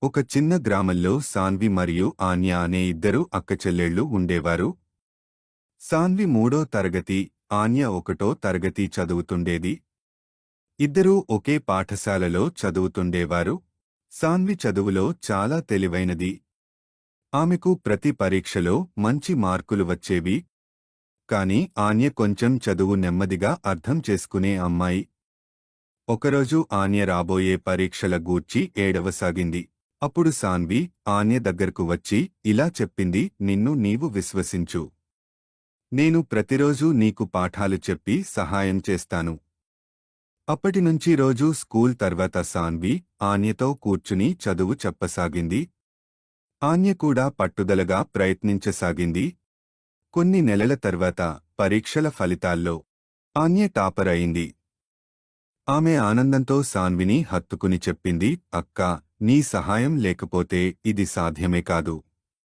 ఒక చిన్న గ్రామంలో సాన్వి మరియు ఆన్య అనే ఇద్దరు అక్కచెల్లెళ్ళు ఉండేవారు. సాన్వి 3వ తరగతి, ఆన్య 1వ తరగతి చదువుతుండేది. ఇద్దరూ ఒకే పాఠశాలలో చదువుతుండేవారు. సాన్వి చదువులో చాలా తెలివైనది. ఆమెకు ప్రతి పరీక్షలో మంచి మార్కులు వచ్చేవి. కాని ఆన్య కొంచెం చదువు నెమ్మదిగా అర్థం చేసుకునే అమ్మాయి. ఒకరోజు ఆన్య రాబోయే పరీక్షల గూర్చి ఏడవసాగింది. అప్పుడు సాన్వి ఆన్య దగ్గరకు వచ్చి ఇలా చెప్పింది, నిన్ను నీవు విశ్వసించు. నేను ప్రతిరోజూ నీకు పాఠాలు చెప్పి సహాయం చేస్తాను. అప్పటినుంచి రోజూ స్కూల్ తర్వాత సాన్వి ఆన్యతో కూర్చుని చదువు చెప్పసాగింది. ఆన్య కూడా పట్టుదలగా ప్రయత్నించసాగింది. కొన్ని నెలల తర్వాత పరీక్షల ఫలితాల్లో ఆన్య టాపర్ అయింది. ఆమె ఆనందంతో సాన్విని హత్తుకుని చెప్పింది, అక్కా, నీ సహాయం లేకపోతే ఇది సాధ్యమే కాదు.